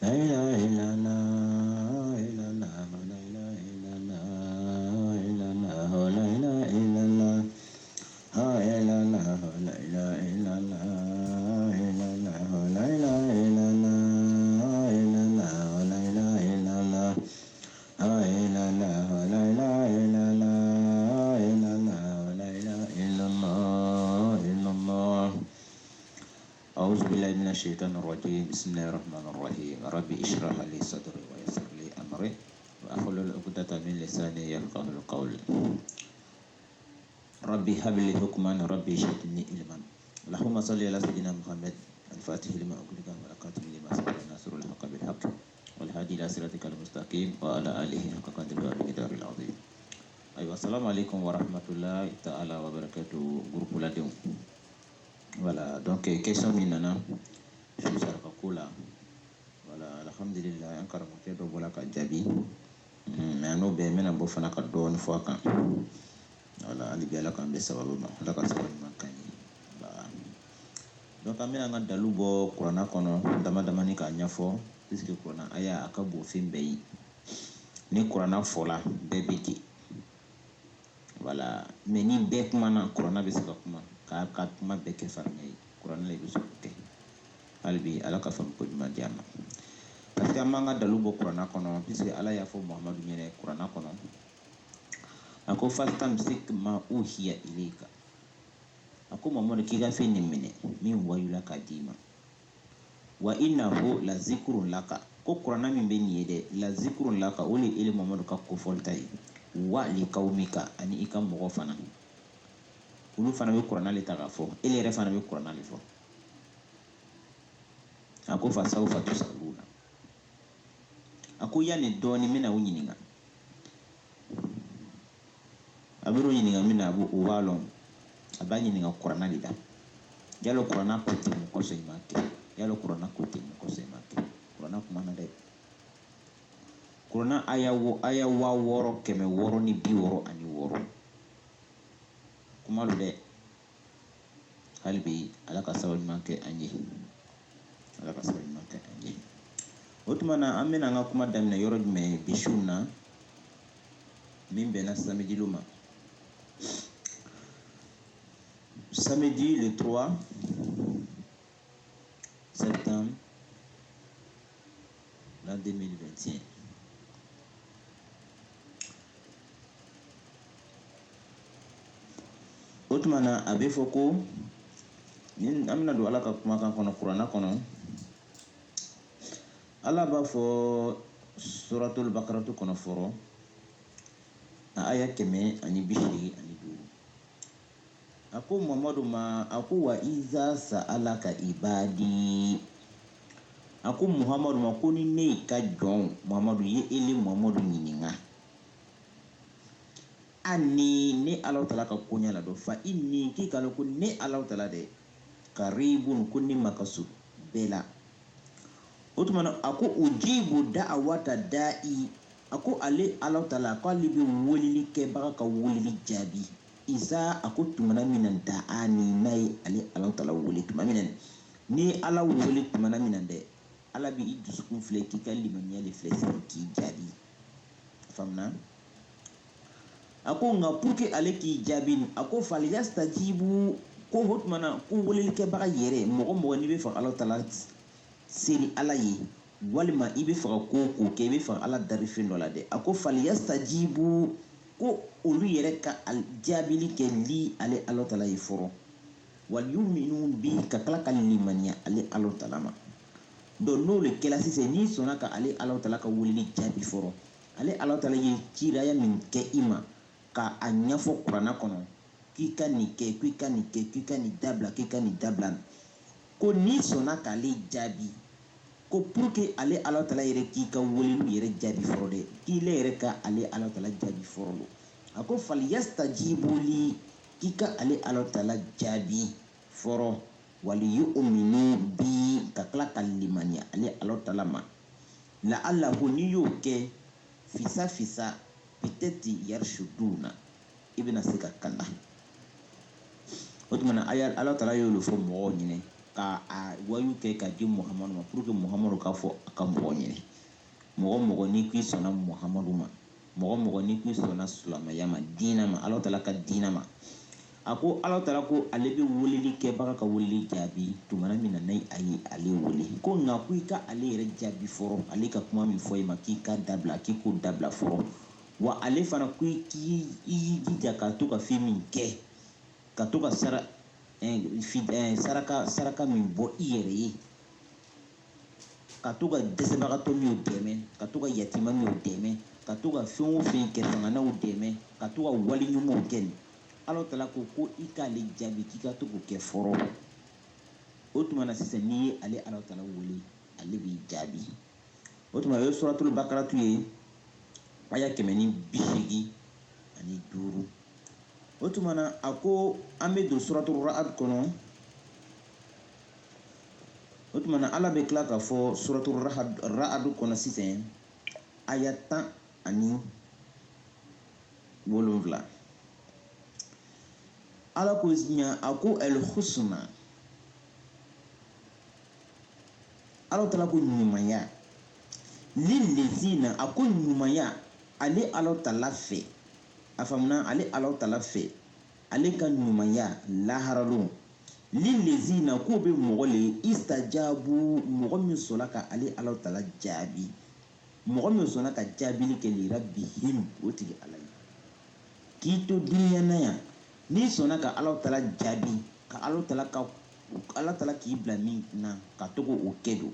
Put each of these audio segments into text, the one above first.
La ilaha illallah, illallah, la ilaha illallah, illallah, la ilaha illallah, illallah, la ilaha illallah, illallah, la ilaha illallah, illallah, la ilaha illallah, illallah, la ilaha illallah, illallah, la ilaha illallah, illallah. أعوذ بالله من الشيطان الرجيم بسم الله الرحمن الرحيم ربي اشرح لي صدري ويسر لي أمري وأحلل عقدة من لساني يفقه القول ربي هب لي حكما ربي زدني علما اللهم صل على سيدنا محمد الفاتح لما أغلق والخاتم لما سبق ناصر الحق بالحق والهادي إلى صراطك المستقيم وعلى آله حق قدره ومقداره العظيم. أيوة السلام عليكم ورحمة الله تعالى وبركاته groupe Ladéon. Voilà, donc question minana je saraka kula voilà alhamdulillah encore mo ke do bola ka jabi mais no be mena bo fana ka do fo kan voilà ali bela kan be sababu ma la ka sababu man kan voilà donc amena nga dalu bo qur'ana kono dama ni ka nyafo puisque qur'ana aya aka bo fin be ni qur'ana fola be biki voilà mais ni be kuma na qur'ana be saka kuma ka kuma be ke farnay qur'an lay bisu ke albi ala ka fam ko ma diama parce que amanga dalu bo qur'ana kono puisque ala ya fo muhammadu nyene qur'ana kono ako fastam sik ma uhiya ilika ako muhammadu kiga fe nimene min wayula ka dima wa innahu la zikrun laka ko qur'ana min be niede la zikrun laka woli ile muhammadu ka ko foltay wa li qaumika ani ikam mo fana ulu fana be qur'ana le taga fo ele re fana be qur'ana le fo ako fa sawfa tusaluna ako yani doni mina wunyininga abiru nyininga mina abu uwalon abanyi ninga qur'ana le da yalo qur'ana ko timu ko se make yalo qur'ana ko timu ko se make qur'ana kuma na de qur'ana aya wa woro keme woro ni bi woro ani woro kuma de halbi alaka sawal manke anje alaka sawal manke anje otumana amena nga kuma damna yoro me bishuna mimbe na samedi luma samedi le 3 septembre l'an 2021 otumana abe foko nin amna do alaka kuma kan kono qur'ana kono ala ba fo suratul baqarah to kono foro aya keme ani bishi ani duru ako muhammadu ma ako wa iza sa'alaka ibadi ako muhammadu ma ko ni ne ka jon muhammadu ye ele muhammadu nyininga ani ne Allah Ta'ala ka kunya la do fa inni ki kala ko ne Allah Ta'ala de karibun kunni makasu bela otumana ako ujibu da'awata da'i ako ale Allah Ta'ala ko libi wolili ke baka ka wolili jabi isa ako tumana minan da'ani nay ale Allah Ta'ala woli tumana minan ni ala woli tumana minan de ala bi idusukun fle ki kalimanya le fle ki jabi famna ako nga puke ale ki jabin ako falyastajibu ko hotmana ko wolil ke baga yere mo ni be fa Allah Ta'ala seri ala yi walima ibe fa ko ke be fa ala darifin dola de ako falyastajibu ko olu yere ka al jabili ke li ale Allah Ta'ala yi foro wal yu'minu bi ka kala kalimanya ale Allah Ta'ala ma do no le kela si se ni sona ka ale Allah Ta'ala ka wolili jabi foro ale Allah Ta'ala yi kiraya min ke ima ka anyafo qur'ana kono kika ni dabla ko ni sona kale jabi ko pour que ale Allah Ta'ala yere kika wolilu yere jabi forode ki le yere ka ale Allah Ta'ala jabi forolo ako falyastajibu li kika ale Allah Ta'ala jabi foro wali yu'minu bi ka kala kalimanya ale Allah Ta'ala ma la allahu ni yoke fisa peut-être yarshuduna ibna sika kala otumana aya Allah Ta'ala yo lo fo mo nyine ka a wayu kɛ ka di Muhamadu ma pour que Muhamadu ka fɔ a ka mɔgɔ ɲini mɔgɔ ni k'i sɔnna Muhamadu ma mɔgɔ ni k'i sɔnna silamɛya ma diinɛ ma Ala Taala ka diinɛ ma a ko Ala Taala ko ale bɛ weleli kɛbaga ka weleli jaabi tumana min na ni a ye ale wele ko nka ko i ka ale yɛrɛ jaabi fɔlɔ ale ka kuma min fɔ i ma k'i ka dabila k'i k'o dabila fɔlɔ wa ale fana ko i jija ka to ka fɛn min kɛ ka to ka saraka min bɔ i yɛrɛ ye ka to ka dɛsɛbagatɔ min dɛmɛ ka to ka yatima min dɛmɛ ka to ka fɛn o fɛn kɛ fanganaw dɛmɛ ka to ka wali ɲumanw kɛ Ala Taala ko i k'ale jaabi k'i ka to k'o kɛ fɔlɔ o tuma na sisan n'i ye ale Ala Taala wele ale b'i jaabi o tuma o ye suratul bakaratu ye aya 185 o tuma na a ko an bɛ don suratul ra'd kɔnɔ o tuma na Ala bɛ tila ka fɔ suratul ra'd kɔnɔ sisan aya 17 Ala ko nya a ko al-husna Ala Taala ko ɲumanya lillezina a ko ɲumanya ale Ala Taala fɛ a faamuna ale Ala Taala fɛ ale ka ɲumanya laharalo lillezina ko bɛ mɔgɔ le istajabu mɔgɔ min sɔnna ka ale Ala Taala jaabi mɔgɔ min sɔnna ka jaabili kɛ li rabbihim o tigi Ala ye k'i to dunuya na yan n'i sɔnna ka Ala Taala jaabi ka Ala Taala k'i bila min na ka to k'o kɛ don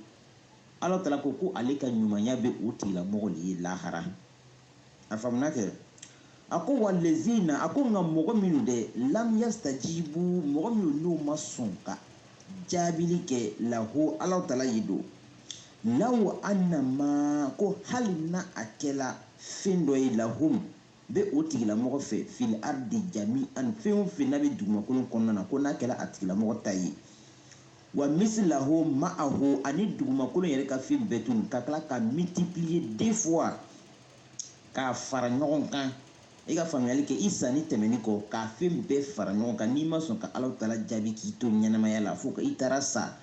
Ala Taala ko ale ka ɲumanya bɛ o tigilamɔgɔ de ye lahara a faamuna kɛ a ko walezina a ko nka mɔgɔ minnu dɛ lam yastajibu mɔgɔ minnu n'u ma sɔn ka jaabili kɛ lahu Ala Taala ye don law annama ko hali na a kɛla fɛn dɔ ye lahum bɛ o tigilamɔgɔ fɛ fil ardi jami'an fɛn o fɛn n'a bɛ dugumakolo kɔnɔna na ko n'a kɛla a tigilamɔgɔ ta ye wa mislahu ma'ahu ani dugumakolo yɛrɛ ka fɛn bɛɛ tun ka tila ka multiplier 2 fois k'a fara ɲɔgɔn kan i ka faamuyali kɛ i sanni tɛmɛni kɔ k'a fɛn bɛɛ fara ɲɔgɔn kan n'i ma sɔn ka Ala Taala jaabi k'i to ɲɛnamaya la fo ka i taara sa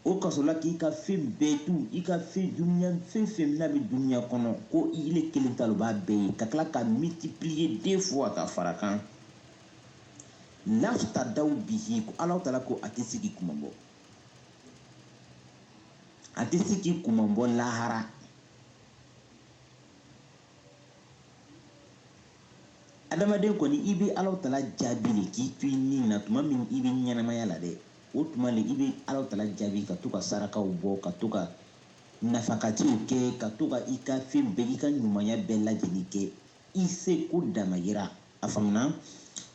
o kasola k'i ka fɛn bɛɛ tu i ka fɛn dunuya fɛn n'a bɛ dunuya kɔnɔ ko i le kelen ta o b'a bɛɛ ye ka tila ka multiplier 2 fois ka fara kan laftadaw bihi ko Ala Taala ko a tɛ se k'i kumabɔ a tɛ se k'i kumabɔ lahara adamaden kɔni i bɛ Ala Taala jaabi de k'i to i ni na tuma min i bɛ ɲɛnamaya la dɛ o tuma le i bɛ Ala Taala jaabi ka to ka sarakaw bɔ ka to ka nafakatiw kɛ ka to ka i ka fɛn bɛɛ i ka ɲumanya bɛɛ lajɛlen kɛ i se ko damayira a faamuna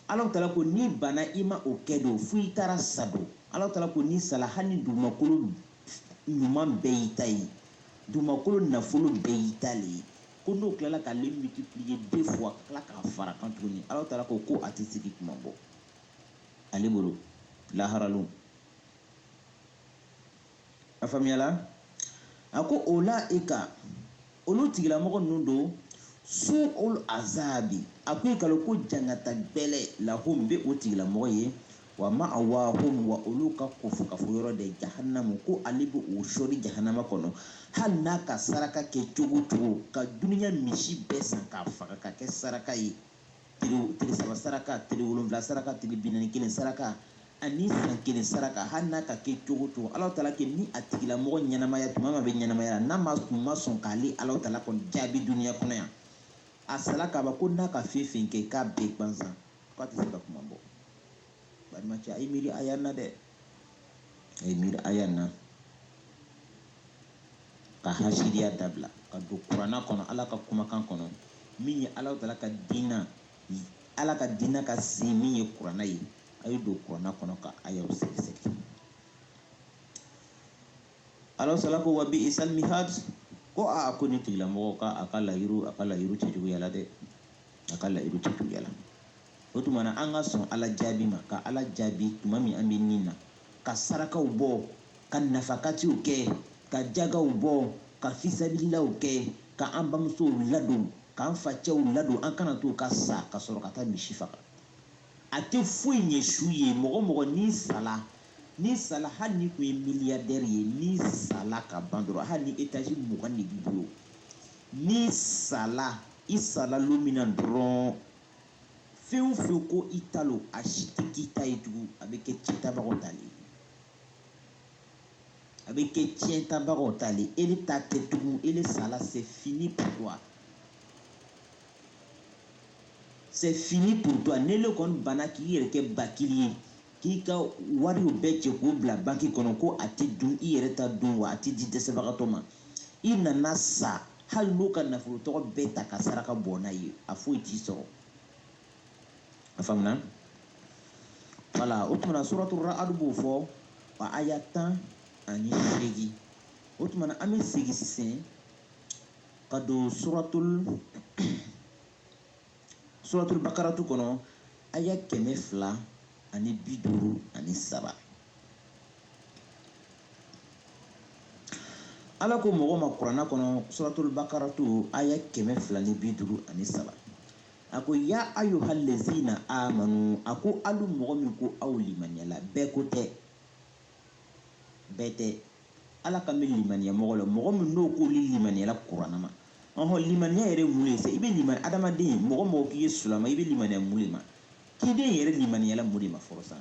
Ala Taala ko ni bana i ma o kɛ don fo i taara sa don Ala Taala ko ni sala hali ni dugumakolo ɲuman bɛɛ y'i ta ye dugumakolo nafolo bɛɛ y'i ta le ye ko n'o tilala k'ale multiplier 2 fois ka tila k'a fara kan tuguni Ala Taala ko a tɛ se k'i kumabɔ ale bolo laharalo a faamuyala a ko o la e ka olu tigilamɔgɔ ninnu don su'ul azabi a ko i kalo ko jangata gbɛlɛ lahum bɛ o tigilamɔgɔ ye wa ma'awahum wa olu ka kofo yɔrɔ de jahannamu ko ale bɛ o sɔri jahannama kɔnɔ hali n'a ka saraka kɛ cogo cogo ka duniya misi bɛɛ san k'a faga ka kɛ saraka ye tile 3 saraka tile 7 saraka tile 41 saraka ani san 1 saraka hali n'a ka kɛ cogo cogo Ala Taala kɛ ni a tigilamɔgɔ ɲɛnamaya tuma ma bɛ ɲɛnamaya la n'a ma sɔn k'ale Ala Taala kɔni jaabi duniya kɔnɔ yan a sala k'a ba ko n'a ka fɛn fɛn kɛ k'a bɛɛ gansan k'a tɛ se ka kuma bɔ balimacɛ a ye miiri aya na dɛ a ye miiri aya na ka hasiriya dabila ka don kuranna kɔnɔ Ala ka kumakan kɔnɔ min ye Ala Taala ka diinɛ ka se min ye kuranna ye a ye don kuranna kɔnɔ ka ayaw sɛgɛsɛgɛ Ala Taala ko wa bi isal mihad ko a ko ni tigilamɔgɔ ka a ka layiru cɛjuguya la dɛ a ka layiru cɛjuguya la o tuma na an ka sɔn Ala jaabi ma ka Ala jaabi tuma min an bɛ nin na ka sarakaw bɔ ka nafakatiw kɛ ka jagaw bɔ ka fisabililaw kɛ ka an bamusow ladon k'an facɛw ladon an kana to ka sa ka sɔrɔ ka taa misi faga a tɛ foyi ɲɛ su ye mɔgɔ n'i sala ni sala hali ni kun ye milliardaire ye ni sala ka ban dɔrɔn hali ni étage 20 de b'i bolo ni sala i sala lu min na dɔrɔn fɛn o fɛn ko i ta lo a si tɛ k'i ta ye tugun a bɛ kɛ citabagaw ta le a bɛ kɛ tiɲɛtabagaw ta le ele ta tɛ tugun ele sala c'est fini pour toi. C'est fini pour toi. N'ele kɔni banna k'i yɛrɛ kɛ bakili ye k'i ka wariw bɛɛ cɛ k'o bila banki kɔnɔ ko a tɛ dun i yɛrɛ ta dun wa a tɛ di dɛsɛbagatɔ ma i nana sa hali n'o ka nafolo tɔgɔ bɛɛ ta ka saraka bɔ n'a ye a foyi t'i sɔrɔ a faamuna wala o tumana suratul ra'd b'o fɔ wa aya 18 o tumana an bɛ segin sisan ka don suratul bakaratu kɔnɔ aya 253 ala ko mɔgɔ ma kuranna kɔnɔ suratul bakaratu aya 253 a ko ya ayyuhal ladzina amanu a ko alu mɔgɔ min ko aw limaniyala bɛɛ ko tɛ bɛɛ tɛ ala ka min limaniya mɔgɔ la mɔgɔ min n'o ko limaniyala kuranna ma limaniya yɛrɛ mun ye i bɛ limaniya adamaden mɔgɔ k'i ye sulama i bɛ limaniya mun de ma kiden yɛrɛ limaniyala mun de ma fɔlɔ sa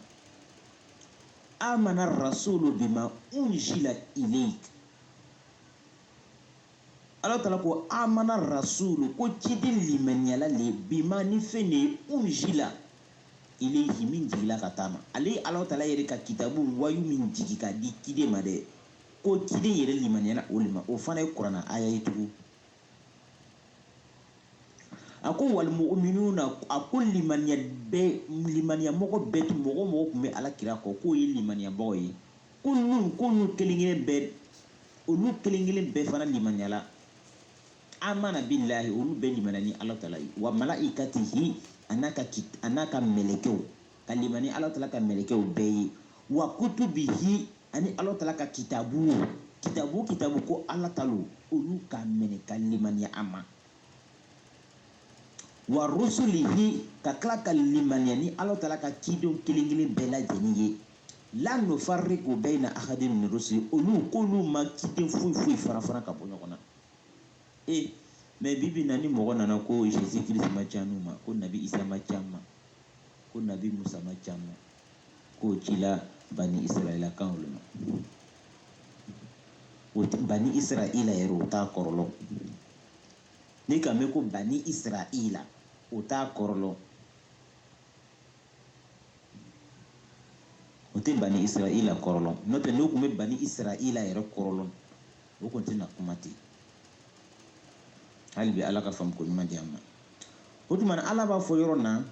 amana rasulu bima unzila ilayk ala taala ko amana rasulu ko ciden limaniyala le bima ni fɛn de ye unzila ilayhi min jigila ka taama ale ala taala yɛrɛ ka kitabu wayu min jigi ka di ciden ma dɛ ko ciden yɛrɛ limaniyala o le ma o fana ye kuranna aya ye tugun a ko wal mu'minuna a ko limaniya mɔgɔ bɛɛ tun mɔgɔ tun bɛ ala kira kɔ k'o ye limaniya bagaw ye ko n'u kelen kelen bɛɛ fana limaniyala amana billahi olu bɛɛ limaniya ni ala taala ye wa malaikatihi a n'a ka mɛlɛkɛw ka limaniya ala taala ka mɛlɛkɛw bɛɛ ye wa kutubihi ani ala taala ka kitabu ko ala taala olu ka minɛ ka limaniya a ma wa rusulihi ka tila ka limaniya ni ala taala ka cidenw kelen bɛɛ lajɛlen ye la nufarriqu bayna ahadin min rusuli k'olu ma ciden foyi fara ka bɔ ɲɔgɔn na mais bibi na ni mɔgɔ nana ko Jésus Christ ma ca n'u ma ko nabi Isa ma ca ma ko nabi Musa ma ca ma ko cila bani Israɛla kan olu ma o bani Israɛla yɛrɛ o t'a kɔrɔlɔ ni ka mɛn ko bani Israɛla o t'a kɔrɔlɔ o tɛ bani Israɛla kɔrɔlɔ n'o tɛ n'o tun bɛ bani Israɛla yɛrɛ kɔrɔlɔ o tun tɛ na kuma ten hali bi ala ka faamu ko ɲuman di an ma o tuma na ala b'a fɔ yɔrɔ na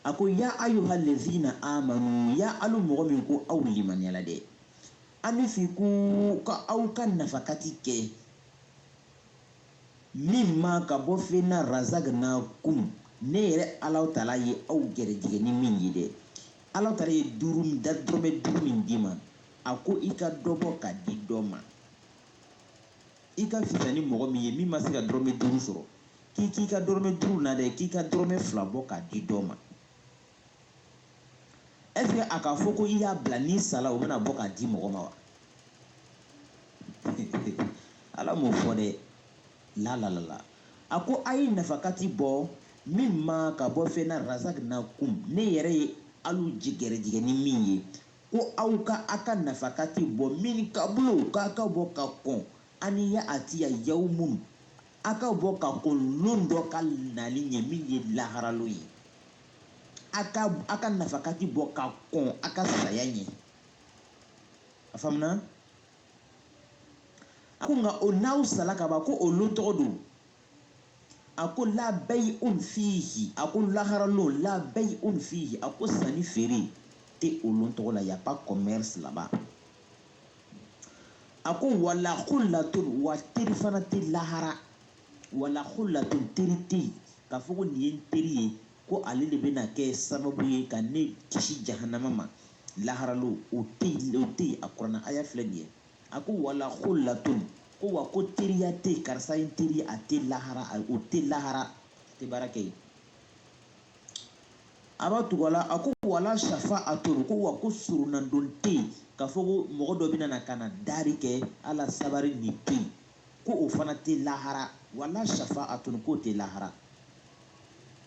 a ko ya ayyuhal ladzina amanu ya alu mɔgɔ min ko aw limaniyala dɛ an bɛ fɛ ko ka aw ka nafakati kɛ min ma ka bɔ fɛn na razaqnakum ne yɛrɛ ala taala ye aw gɛrɛjigɛ ni min ye dɛ ala taala ye dɔrɔmɛ 5 min d'i ma a ko i ka dɔ bɔ ka di dɔ ma i ka fisa ni mɔgɔ min ye min ma se ka dɔrɔmɛ 5 sɔrɔ k'i ka dɔrɔmɛ 5 na dɛ k'i ka dɔrɔmɛ 2 bɔ ka di dɔ ma est ce que a ka fɔ ko i y'a bila ni sala o bɛna bɔ ka di mɔgɔ ma wa ala m'o fɔ dɛ la a ko a ye nafakati bɔ min ma ka bɔ fɛn na razaqnakum ne yɛrɛ ye alu gɛrɛjigɛ ni min ye ko aw ka nafakati bɔ min ka bolo k'a ka bɔ ka kɔn ani ya atiya yawmun a ka bɔ ka kɔn lon dɔ ka nali ɲɛ min ye laharalo ye a ka nafakati bɔ ka kɔn a ka saya ɲɛ a faamuna a ko nka o n'aw sala ka ban ko o lon tɔgɔ don a ko la bay'un fihi a ko laharalo la bay'un fihi a ko sanni feere tɛ o lon tɔgɔ la y a pas commerce là-bas a ko wala khullatun wa teri fana tɛ lahara wala khullatun teri tɛ yen k'a fɔ ko nin ye n teri ye ko ale de bɛna kɛ sababu ye ka ne kisi jahanama ma laharalo o tɛ yen a kuranna aya filɛ nin ye a ko wala khullatun ko wa ko teriya tɛ yen karisa ye n teri a tɛ lahara o tɛ lahara tɛ baara kɛ yen aba tugala ako wala shafa'atun ko wa ko surunan don te ka fɔ ko mɔgɔ dɔ bɛna na ka na dari kɛ ala sabari ni pe ko o fana tɛ lahara wala shafa'atun ko tɛ lahara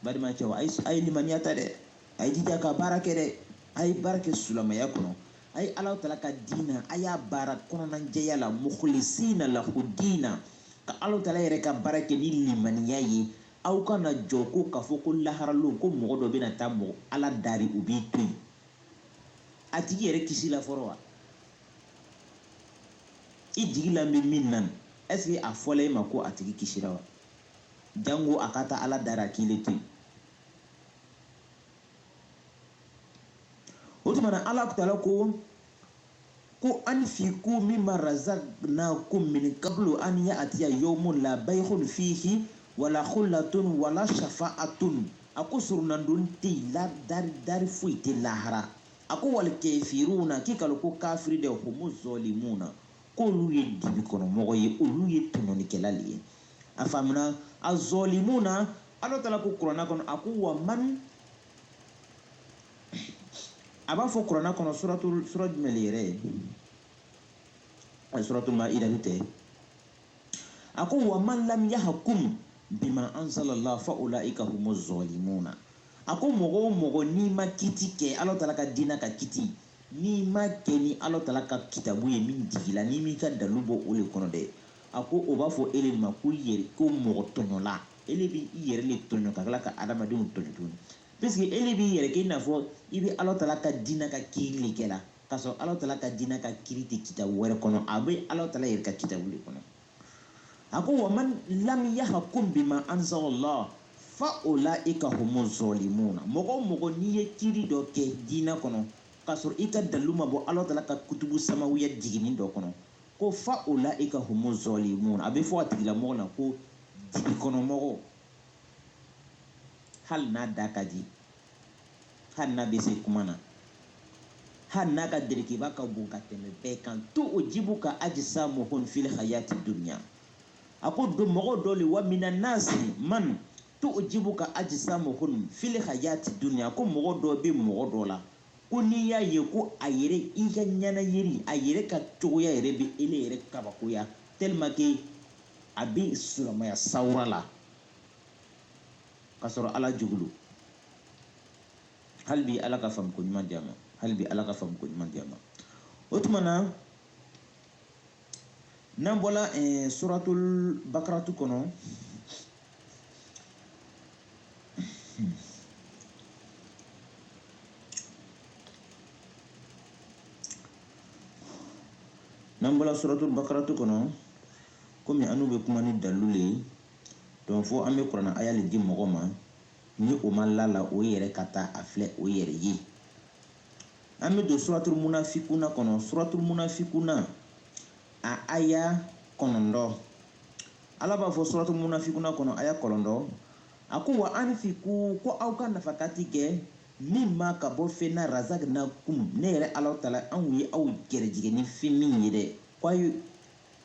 balimacɛw a ye limaniya ta dɛ a ye jija ka baara kɛ dɛ a ye baara kɛ silamɛya kɔnɔ a ye ala tala ka diina a y'a baara kɔnɔnajɛya la mukhlisina lahu diina ka ala tala yɛrɛ ka baara kɛ ni limaniya ye aw kana jɔ ko k'a fɔ ko laharalon ko mɔgɔ dɔ bɛna taa mɔgɔ ala dari u b'i to yen a tigi yɛrɛ kisi la fɔlɔ wa i jigi la bɛ min na est-ce que a fɔla e ma ko a tigi kisira wa jango a ka taa ala dari a k'i le to yen o tuma na ala tala ko anfiqu mimma razaqnakum min qablu an ya'tiya yawmun la bay'un fihi wala khullatun wala shafa'atun ako surunandon te la dari foyi te lahara ako wal kafiruna kikalo ko kafiri de homo zolimuna ko lu ye dibi kono mɔgɔ ye olu ye tɔɲɔnikɛla le ye a faamuna a zolimuna ala tala ko kurana kɔnɔ ako wa man a b'a fɔ kurana kɔnɔ sura jumɛn le yɛrɛ ye suratul maida tɛ a ko wa man lam yahkum bima anzalallah fa ulaika humuz zalimuna a ko mɔgɔ o mɔgɔ n'i ma kiti kɛ ala tala ka diina ka kiti n'i ma kɛ ni ala tala ka kitabu ye min digila n'i m'i ka dalu bɔ o le kɔnɔ dɛ a ko o b'a fɔ ele ma ko mɔgɔ tɔɲɔla ele b'i yɛrɛ le tɔɲɔ ka tila ka adamadenw tɔɲɔ tuguni puisque ele b'i yɛrɛ kɛ i n'a fɔ i bɛ ala tala ka diina ka kiiri le kɛ la k'a sɔrɔ ala tala ka diina ka kiiri tɛ kitabu wɛrɛ kɔnɔ a bɛ ala tala yɛrɛ ka kitabu le kɔnɔ a ko wa man lam yahkum bima anzalallah fa ulaika humuz zalimuna mɔgɔ o mɔgɔ n'i ye kiiri dɔ kɛ diina kɔnɔ k'a sɔrɔ i ka dalu ma bɔ ala tala ka kutubu samawiya jiginni dɔ kɔnɔ ko fa ulaika humuz zalimuna a bɛ fɔ a tigilamɔgɔ la ko dibi kɔnɔmɔgɔ hali n'a da ka di hali n'a bɛ se kuma na hali n'a ka derikiba ka bon ka tɛmɛ bɛɛ kan to o jibu ka ajisa muhun fil hayati dunya a ko mɔgɔ dɔ le wa mina nasi man to o jibu ka ajisa muhun fil hayati dunya ko mɔgɔ dɔ bɛ mɔgɔ dɔ la ko n'i y'a ye ko a yɛrɛ i ka ɲɛnayiri a yɛrɛ ka cogoya yɛrɛ bɛ ele yɛrɛ kabakoya tellement que a bɛ silamɛya sawura la ka sɔrɔ ala jugulu hali bi ala ka faamuko ɲuman di a ma hali bi ala ka faamuko ɲuman di a ma o tuma na n'an bɔra suratul bakaratu kɔnɔ suratul bakaratu kɔnɔ komi anu bɛ kuma ni dalilu le donc fo an bɛ kuranna aya le di mɔgɔ ma ni o ma lala o yɛrɛ ka taa a filɛ o yɛrɛ ye an bɛ don suratul munafikuna kɔnɔ suratul munafikuna a aya 9 ala b'a fɔ suratul munafikuna kɔnɔ aya 9 a ko wa anfiku ko aw ka nafakati kɛ min ma ka bɔ fɛn na razaqnakum ne yɛrɛ ala tala anw ye aw gɛrɛjigɛ ni fɛn min ye dɛ ko a ye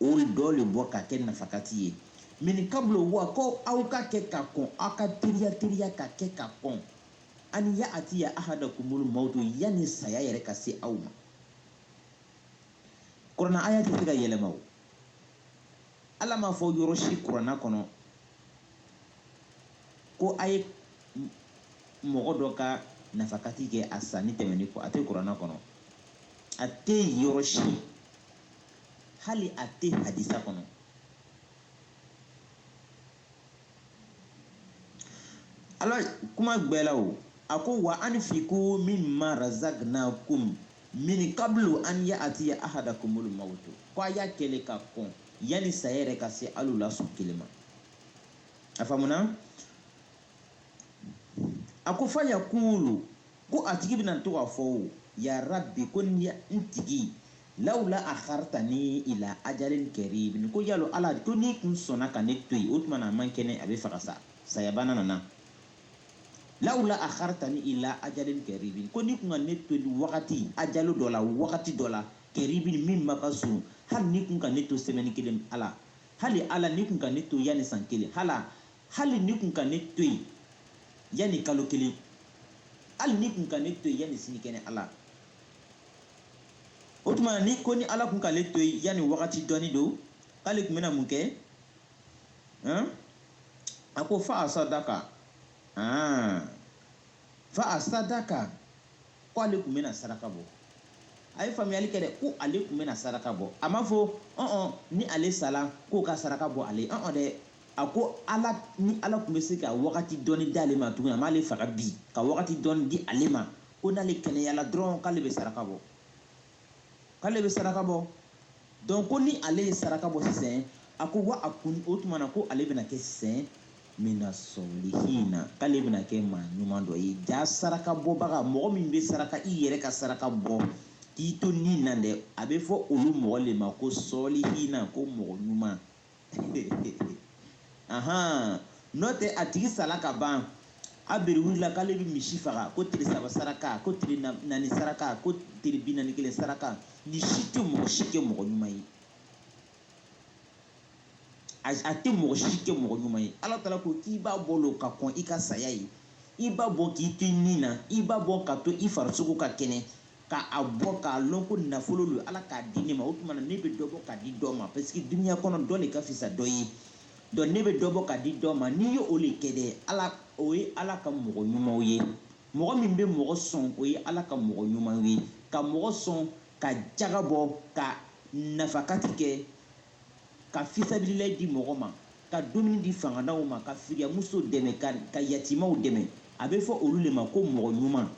o dɔ le bɔ ka kɛ nafakati ye min kablo wa ko aw ka kɛ ka kɔn aw ka teriya ka kɛ ka kɔn an ya atiya ahadakumul mautu yani saya yɛrɛ ka se aw ma kuranna aya tɛ se ka yɛlɛma o ala m'a fɔ yɔrɔ si kuranna kɔnɔ ko a ye mɔgɔ dɔ ka nafakati kɛ a sanni tɛmɛni kɔ a tɛ kuranna kɔnɔ a tɛ yɔrɔ si hali a tɛ hadisa kɔnɔ ala kuma bɛɛ la o a ko wa anfiku mimma razaqnakum min qablu an ya'tiya ahadakumul mautu ko a y'a kɛlɛ ka kɔn yani saya yɛrɛ ka se alu la sɔn kelen ma a faamuna a ko fa yakulu ko a tigi bɛna to k'a fɔ o ya rabbi ko n tigi lawla akhartani ila ajalin karibin ko yalo ala ko n'i kun sɔnna ka ne to yen o tuma na a man kɛnɛ a bɛ faga sa sayabana nana lawla akhartani ila ajalin karibin ko n'i kun ka ne to wagati ajalu dɔ la wagati dɔ la karibin min ma ka surun hali n'i kun ka ne to semaine kelen ala hali ala n'i kun ka ne to yani san kelen hali n'i kun ka ne to yen yani kalo kelen al ni kun kan ne to yani sini kene ala o tuma ni ko ni ala kun kan le to yani wakati doni do kale kun mena mun kɛ a ko fa asadaka fa asadaka ko ale kun bena saraka bɔ a ye faamuyali kɛ dɛ ko ale kun bena saraka bɔ a ma fɔ ni ale sala k'o ka saraka bɔ ale dɛ a ko ala ni ala kun bɛ se ka wagati dɔɔni d'ale ma tuguni a m'ale faga bi ka wagati dɔɔni di ale ma ko n'ale kɛnɛyala dɔrɔn k'ale bɛ saraka bɔ donc ko ni ale ye saraka bɔ sisan a ko wa a kun o tuma na ko ale bɛna kɛ sisan mina solihina k'ale bɛna kɛ maa ɲuman dɔ ye ja saraka bɔbaga mɔgɔ min bɛ saraka i yɛrɛ ka saraka bɔ k'i to nin na dɛ a bɛ fɔ olu mɔgɔ le ma ko solihina ko mɔgɔ ɲuman n'o tɛ a tigi sala ka ban a bere wulila k'ale bɛ misi faga ko tile 3 saraka ko tile 4 saraka ko tile 41 saraka ni si tɛ mɔgɔ si kɛ mɔgɔ ɲuman ye a tɛ mɔgɔ si kɛ mɔgɔ ɲuman ye ala taala ko k'i b'a bɔ ka kɔn i ka saya ye i b'a bɔ k'i to nin na i b'a bɔ ka to i farisogo ka kɛnɛ k'a bɔ k'a lɔn ko nafolo lo ala k'a di ne ma o tuma na ne bɛ dɔ bɔ k'a di dɔ ma parce que duniya kɔnɔ dɔ de ka fisa dɔ ye donc ne bɛ dɔ bɔ k'a di dɔ ma n'i ye o le kɛ dɛ ala o ye ala ka mɔgɔ ɲumanw ye mɔgɔ min bɛ mɔgɔ sɔn o ye ala ka mɔgɔ ɲumanw ye ka mɔgɔ sɔn ka jaga bɔ ka nafakati kɛ ka fisabililayi di mɔgɔ ma ka dumuni di fanganaw ma ka firiyamuso dɛmɛ ka yatimaw dɛmɛ a bɛ fɔ olu le ma ko mɔgɔ ɲuman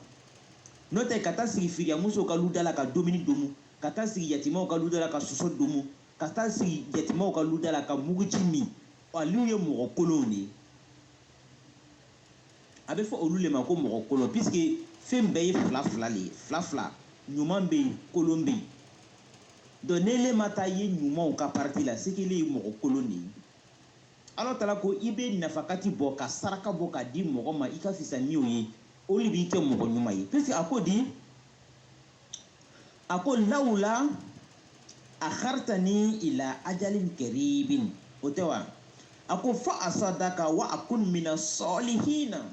n'o tɛ ka taa sigi firiyamuso ka luda la ka dumuni domu ka taa sigi yatimaw ka luda la ka soso domu ka taa sigi yatimaw ka luda la ka muguji min olu ye mɔgɔ kolonw de ye a bɛ fɔ olu le ma ko mɔgɔ kolon puisque fɛn bɛɛ ye fila le ye fila ɲuman bɛ yen kolon bɛ yen donc n'ele ma taa ye ɲumanw ka parti la c'est que ele ye mɔgɔ kolon de ye ala taala ko i bɛ nafakati bɔ ka saraka bɔ ka di mɔgɔ ma i ka fisa ni o ye o de b'i kɛ mɔgɔ ɲuman ye puisque a ko lawula akhartani ila ajalin karibin o tɛ wa a ko fa asadaka wa akun mina solihina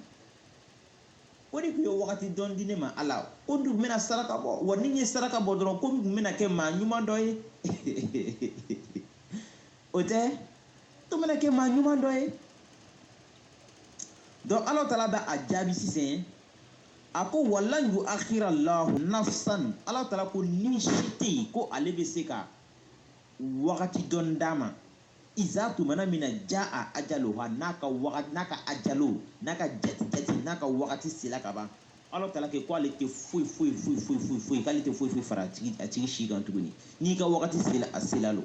o de tun ye wagati dɔn di ne ma ala ko n tun bɛna saraka bɔ wa ni n ye saraka bɔ dɔrɔn ko n tun bɛna kɛ maa ɲuman dɔ ye o tɛ n tun bɛna kɛ maa ɲuman dɔ ye donc ala taala bɛ a jaabi sisan a ko walan yu akhira lahu nafsan ala taala ko ni si tɛ yen ko ale bɛ se ka wagati dɔn d'a ma iza tumana mina jaa ajaluha n'a ka ajalo n'a ka jati n'a ka wagati sela ka ban ala taala kɛ ko ale tɛ foyi k'ale tɛ foyi fara a tigi si kan tuguni n'i ka wagati sela lo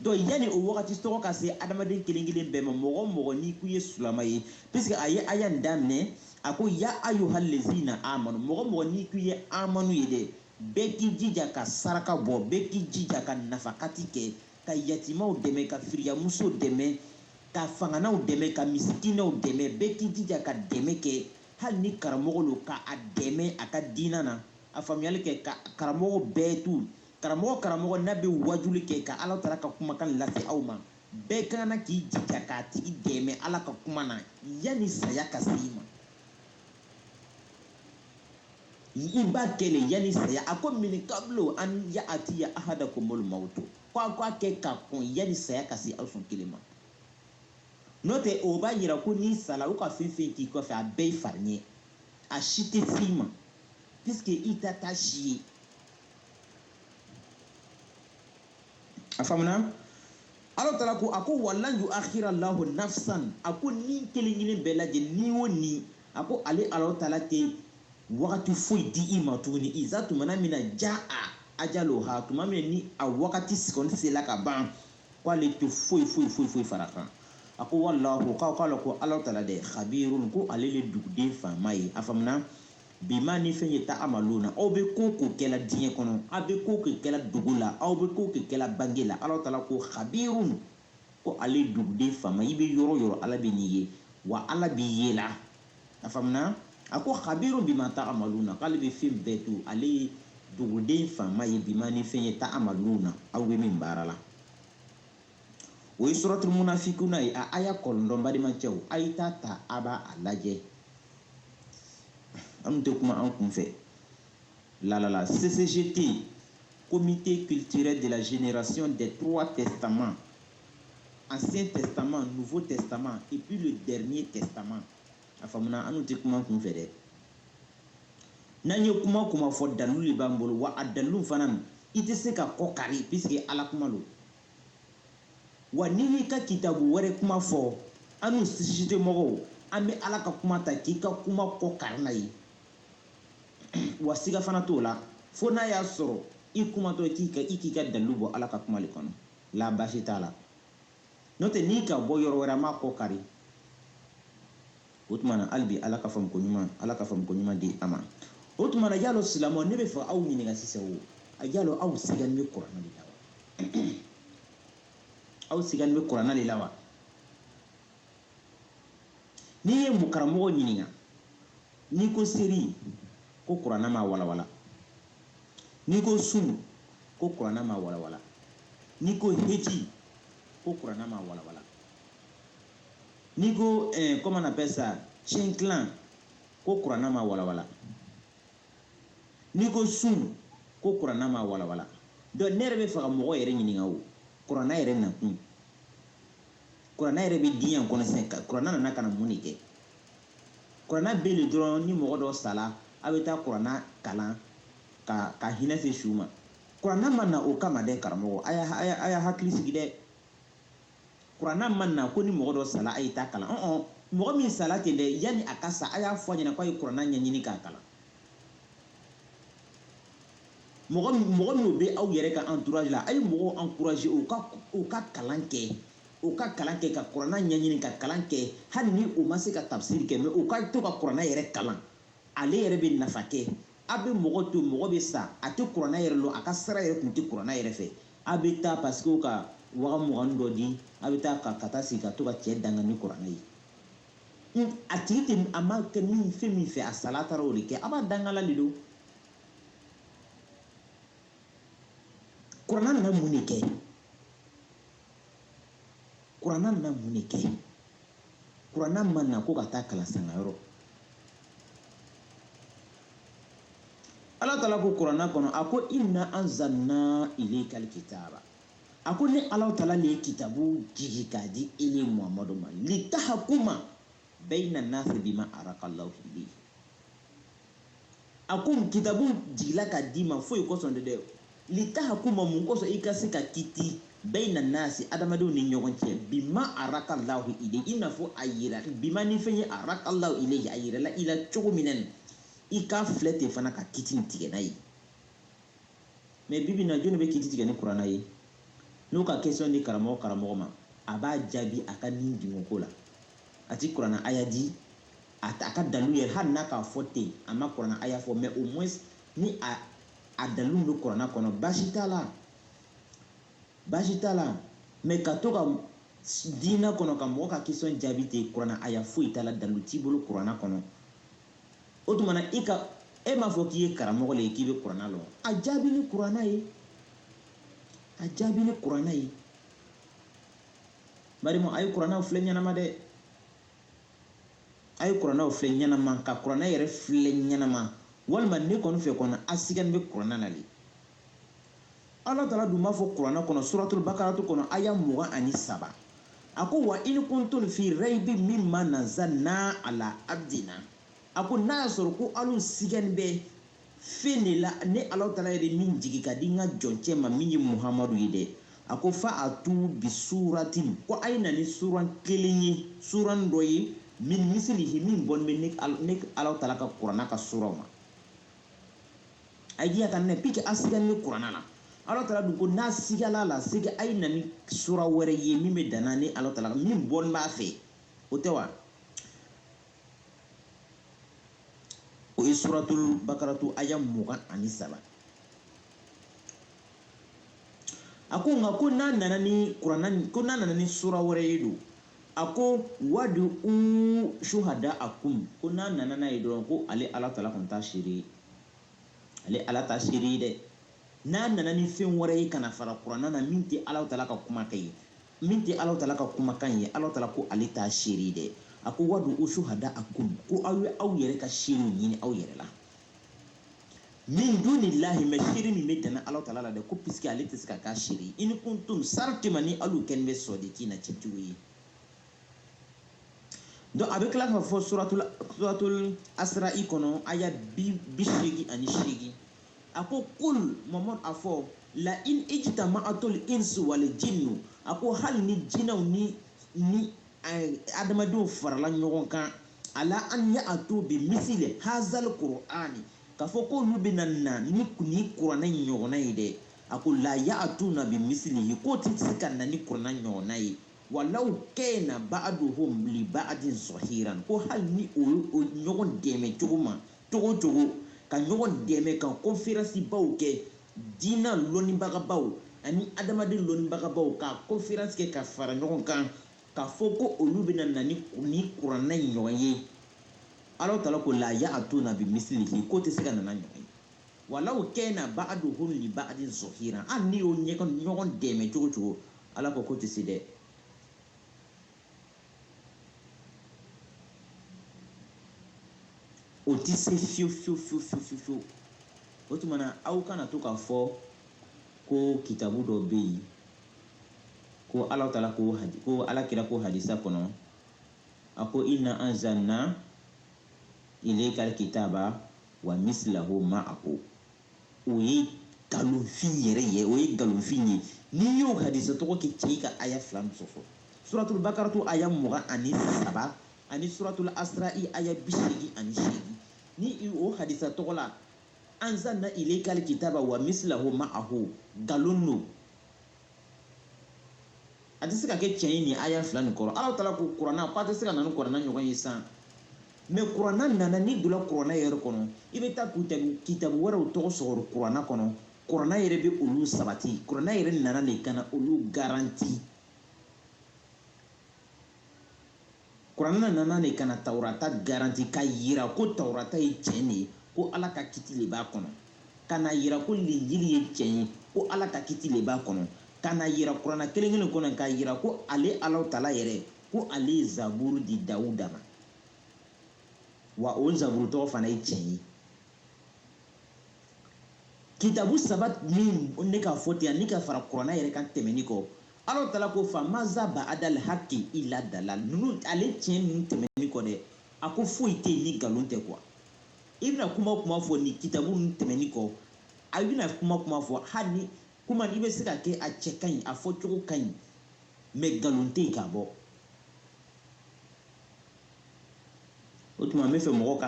donc yanni o wagati tɔgɔ ka se adamaden kelen kelen bɛɛ ma mɔgɔ n'i kun ye sulama ye puisque a ye aya nin daminɛ a ko ya ayyuhal lezina amanu mɔgɔ n'i kun ye amanu ye dɛ bɛɛ k'i jija ka saraka bɔ bɛɛ k'i jija ka nafakati kɛ ka yatimaw dɛmɛ ka firiyamuso dɛmɛ ka fanganaw dɛmɛ ka misikinaw dɛmɛ bɛɛ k'i jija ka dɛmɛ kɛ hali ni karamɔgɔ lo ka a dɛmɛ a ka diina na a faamuyali kɛ ka karamɔgɔ bɛɛ tu karamɔgɔ n'a bɛ wajuli kɛ ka ala taala ka kumakan lase aw ma bɛɛ ka kan k'i jija k'a tigi dɛmɛ ala ka kuma na yanni saya ka se i ma i b'a kɛ le yanni saya a ko min kablo an ya'atiya ahadakumul mautu ko a kɛ ka kɔn yanni saya ka se aw sɔn kelen ma n'o tɛ o b'a yira ko n'i sala o ka fɛn fɛn k'i kɔfɛ a bɛɛ ye fari ɲɛ a si tɛ s'i ma puisque i ta taa si ye a faamuna ala taala ko a ko walan yu akhira lahu nafsan a ko ni kelen kelen bɛɛ lajɛlen ni o ni a ko ale ala taala tɛ wagati foyi di i ma tuguni iza tumana mina jaa ajaluha tuma min ni a wagati kɔni sela ka ban ko ale tɛ foyi fara kan a ko wallahu k'ala ko ala taala dɛ khabirun ko ale le duguden faama ye a faamuna bima ni fɛn ye ta amaluna aw bɛ ko kɛla diɲɛ kɔnɔ aw bɛ ko kɛla dugu la aw bɛ ko kɛla bange la ala taala ko khabirun ko ale duguden faama i bɛ yɔrɔ yɔrɔ ala bɛ n'i ye wa ala b'i ye la a faamuna a ko khabirun bima ta amaluna k'ale bɛ fɛn bɛɛ to ale ye duguden faama ye bima ni fɛn ye ta amaluna aw bɛ min baara la o ye suratul munafikuna ye a aya 9 balimacɛw a ye ta a b'a lajɛ an tɛ kuma an kunfɛ la CCGT, Comité culturel de la génération des 3 testaments, Ancien Testament, Nouveau Testament et puis le dernier testament. Afamuna anu tɛ kuma kunfɛ dɛ. N'an ye kuma fɔ dalu de b'an bolo wa a dalu fana i tɛ se ka kɔ kari puisque ala kuma lo. Wa n'i y'i ka kitabu wɛrɛ kuma fɔ anu CCGT mɔgɔw an bɛ ala ka kuma ta k'i ka kuma kɔ kari n'a ye. Wa siga fana t'o la fo n'a y'a sɔrɔ i kumatɔ i k'i ka dalu bɔ ala ka kuma le kɔnɔ la baasi t'a la n'o tɛ n'i ka bɔ yɔrɔ wɛrɛ an b'a kɔ kari o tuma na hali bi ala ka faamuko ɲuman di a ma o tuma na yalɔ silamɛw ne bɛ fɛ aw ɲininka sisan o a yalɔ aw sigalen bɛ kuranɛ de la wa aw sigalen bɛ kuranɛ de la wa n'i ye karamɔgɔ ɲininka n'i ko seri ko kuranɛ ma walawala n'i ko sun ko kuranɛ ma walawala n'i ko heji ko kuranɛ ma walawala n'i ko comment on appelle ça chien clan ko kuranɛ ma walawala n'i ko sun ko kuranɛ ma walawala donc ne yɛrɛ bɛ fɛ ka mɔgɔ yɛrɛ ɲininka o kuranɛ yɛrɛ nakun kuranɛ yɛrɛ bɛ diɲɛ kɔnɔ sisan kuranɛ nana ka na mun de kɛ kuranɛ bɛ yen dɔrɔn ni mɔgɔ dɔ sala a bɛ taa kuranɛ kalan ka hinɛ se su ma kuranɛ ma na o kama dɛ karamɔgɔ a y'a hakili sigi dɛ kuranɛ ma na ko ni mɔgɔ dɔ sala a ye taa kalan mɔgɔ min sala ten dɛ yanni a ka sa a y'a fɔ a ɲɛna k'a ye kuranɛ ɲɛɲini k'a kalan mɔgɔ min bɛ aw yɛrɛ ka entourage la a ye mɔgɔw encourager u ka kalan kɛ ka kuranɛ ɲɛɲini ka kalan kɛ hali ni o ma se ka tafsiri kɛ mais u ka to ka kuranɛ yɛrɛ kalan ale yɛrɛ bɛ nafa kɛ a bɛ mɔgɔ to mɔgɔ bɛ sa a tɛ kuranɛ yɛrɛ lɔ a ka sira yɛrɛ tun tɛ kuranɛ yɛrɛ fɛ a bɛ taa parce que ka waga mugan dɔ di a bɛ taa ka taa sigi ka to ka cɛ danga ni kuranɛ ye a tigi tɛ a ma kɛ min fɛn min fɛ a sala taara o de kɛ a b'a dangala de don kuranɛ nana mun de kɛ kuranɛ nana mun de kɛ kuranɛ ma na ko ka taa kalan sangayɔrɔ ala taala ko kuranɛ kɔnɔ a ko inna anzalna ilaykal kitaba a ko ni ala taala le ye kitabu jigi k'a di ele muhamadu ma litahakuma bayna nasi bima arakallahu fihi a ko kitabu jigila ka di ma foyi kosɔn de dɛ litahakuma mun kosɔn i ka se ka kiti bayna nasi adamadenw ni ɲɔgɔn cɛ bima arakallahu ilayhi i n'a fɔ a yira bima ni fɛn ye arakallahu ilayhi a yirala i la cogo min na i ka filɛ ten fana ka kiti tigɛ n'a ye mais bibi na jɔnni bɛ kiti tigɛ ni kuranɛ ye n'o ka question di karamɔgɔ ma a b'a jaabi a ka nin dingoko la a ti kuranɛ aya di a ka dalu yɛrɛ hali n'a k'a fɔ ten a ma kuranɛ aya fɔ mais au moins ni a dalu bɛ kuranɛ kɔnɔ baasi t'a la mais ka to ka diinɛ kɔnɔ ka mɔgɔ ka question jaabi ten kuranɛ aya foyi t'a la dalu t'i bolo kuranɛ kɔnɔ o tuma na e m'a fɔ k'i ye karamɔgɔ le ye k'i bɛ kuranɛ lɔn a jaabi ni kuranɛ ye barimu a ye kuranɛw filɛ ɲɛnama dɛ a ye kuranɛw filɛ ɲɛnama ka kuranɛ yɛrɛ filɛ ɲɛnama walima ne kɔni fɛ kɔnɔ a sigani bɛ kuranɛ na le ala taala dun b'a fɔ kuranɛ kɔnɔ suratul bakaratu kɔnɔ aya 23 a ko wa in kuntum fi raybi mimma nazzalna ala abdina a ko n'a y'a sɔrɔ ko alu sigani bɛ fɛn de la ne ala taala yɛrɛ min jigi ka di n ka jɔncɛ ma min ye muhamadu ye dɛ a ko fa a tu bi suratin ko a ye na ni suran kelen ye suran dɔ ye min misilihi min bɔn bɛ ne ala taala ka kuranɛ ka suraw ma a ye diya ka nɛ pike a sigani ni kuranɛ la ala taala dun ko n'a sigala la sigi a ye na ni sura wɛrɛ ye min bɛ danna ni ala taala min bɔn b'a fɛ o tɛ wa o ye suratul bakaratu aya 23 a ko nka ko n'a nana ni kuranɛ ko n'a nana ni sura wɛrɛ ye don a ko wadu shuhada akum ko n'a nana n'a ye dɔrɔn ko ale ala taala kɔni t'a seere ale ala t'a seere ye dɛ n'a nana ni fɛn wɛrɛ ye kana fara kuranɛ na min tɛ ala taala ka kumakan ye min tɛ ala taala ka kumakan ye ala taala ko ale t'a seere dɛ ako wadu ushuhada akum ko aw yere ka shiri nyini aw yere la min dunillahi ma shiri mi medana Allah ta'ala la de ko piski ale tiska ka shiri in kuntum sartimani alu ken be sodiki na ciptuyi do avec la fa suratul asra'i kono aya bishigi ani shigi ako kul mamad afo la in ijtama'atul insu wal jinnu ako hal ni jinaw ni adamadu farala ɲɔgɔn kan ala an ya'tu bi misli hazal qur'ani ka fɔ ko olu bɛna na ni kuranɛ ɲɔgɔnna ye dɛ a ko la ya'tuna bi mislihi ko tɛ se ka na ni kuranɛ ɲɔgɔnna ye walaw kana ba'duhum li ba'din zahiran ko hali ni o ɲɔgɔn dɛmɛ cogo ma cogo cogo ka ɲɔgɔn dɛmɛ ka conférence baw kɛ diina lɔnnibagabaw ani adamaden lɔnnibagabaw ka conférence kɛ ka fara ɲɔgɔn kan ka fɔ ko olu bɛna na ni kuranɛ ɲɔgɔn ye Allah ta'ala ko la ya'tuna bi mislihi ko tɛ se ka nana ɲɔgɔn ye walaw kana ba'duhum li ba'din zahiran an ni y'o ɲɔgɔn dɛmɛ cogo cogo Allah ko tɛ se dɛ o tɛ se fiyewu o tuma na aw kana to k'a fɔ ko kitabu dɔ bɛ yen ko Allah ta'ala ko ala kira ko hadisa kɔnɔ a ko inna anzalna ilayka alkitaba wa mislahu ma'ahu o ye galonfin yɛrɛ ye o ye galonfin ye n'i y'o hadisa tɔgɔ kɛ cɛ ka aya fila min sɔfɔ suratul bakara to aya 23 ani suratul asra'i aya 88 ni o hadisa tɔgɔ la anzalna ilayka alkitaba wa mislahu ma'ahu galon no a tɛ se ka kɛ cɛn ye nin aya fila nin kɔrɔ Allah ta'ala ko kuranna ko a tɛ se ka na ni kuranna ɲɔgɔn ye san mais kuranna nana ni dula kuranna yɛrɛ kɔnɔ i bɛ taa kitabu wɛrɛw tɔgɔ sɔgɔ kuranna kɔnɔ kuranna yɛrɛ bɛ olu sabati kuranna yɛrɛ nana de ka na olu garanti kuranna nana de ka na tawurata garanti ka yira ko tawurata ye tiɲɛ de ye ko Allah ka kiti de b'a kɔnɔ ka na yira ko linjili ye tiɲɛ ye ko Allah ka kiti de b'a kɔnɔ ka na yira kuranna kelen kelen kɔnɔ ka yira ko ale Allah ta'ala yɛrɛ ko ale ye zaburu di Dawuda ma wa o zaburu tɔgɔ fana ye tiɲɛ ye kitabu saba min ne ka fɔ ten ni ka fara kuranna yɛrɛ kan tɛmɛni kɔ Allah ta'ala ko fa maza ba'dal haqqi illa dalal ninnu ale tiɲɛ ninnu tɛmɛni kɔ dɛ a ko foyi tɛ yen ni nkalon tɛ quoi i bɛna kuma fɔ ni kitabu ninnu tɛmɛni kɔ a bɛna kuma fɔ hali ni kuma i bɛ se ka kɛ a cɛ ka ɲi a fɔ cogo ka ɲi mais nkalon tɛ yen ka bɔ o tuma n bɛ fɛ mɔgɔw ka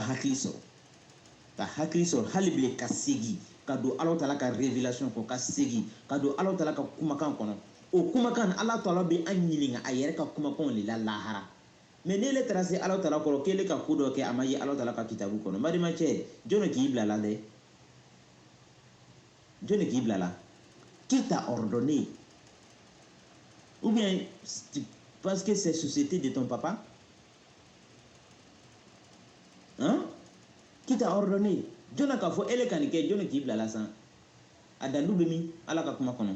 hakili sɔrɔ hali bi ka segin ka don Allah ta'ala ka révélation kɔ ka segin ka don Allah ta'ala ka kumakan kɔnɔ o kumakan Allah ta'ala bɛ an ɲininka a yɛrɛ ka kumakanw de la lahara mais n'ele taara se Allah ta'ala kɔrɔ k'ele ka ko dɔ kɛ a ma ye Allah ta'ala ka kitabu kɔnɔ n balimakɛ jɔn k'i bila la dɛ jɔn k'i bila la qui t'a ordonné ou bien parce que c'est société de ton papa hein qui t'a ordonné jɔn k'a fɔ ele ka nin kɛ jɔn k'i bila la san a dandu bɛ min Allah ka kuma kɔnɔ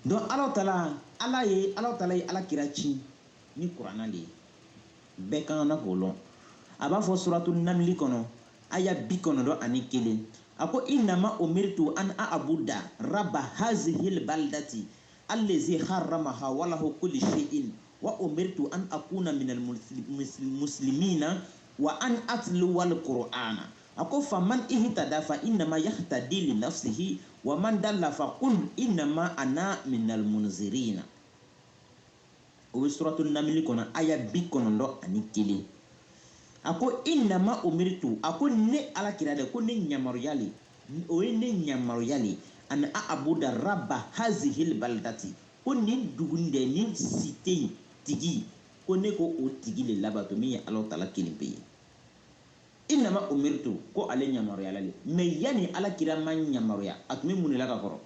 donc Allah ta'ala ye ala kira ci ni kuranna de ye bɛɛ ka kan k'o lɔn a b'a fɔ suratul namli kɔnɔ aya 91 ani kelen a ko innama umirtu an a'buda rabba hazihil baldati allazi harramaha wa lahu kulli shay'in wa umirtu an akuna minal muslimina wa an atlu wal qur'ana ako faman ihtada fa innama yahtadi li nafsihi wa man dalla fa qul innama ana minal munzirina o suratul namli kɔnɔ aya 91 ani kelen ako innama umirtu ako ne ala kira de ko ne ɲamaruyali o ye ne ɲamaruyali an a'buda rabba hazihil baldati ko nin dugu de nin site tigi ko ne ko o tigi le labato min ye Allah ta'ala kelen pe ye innama umirtu ko ale ɲamaruyala le mais yani ala kira ma ɲamaruya a tun bɛ mun de la ka kɔrɔ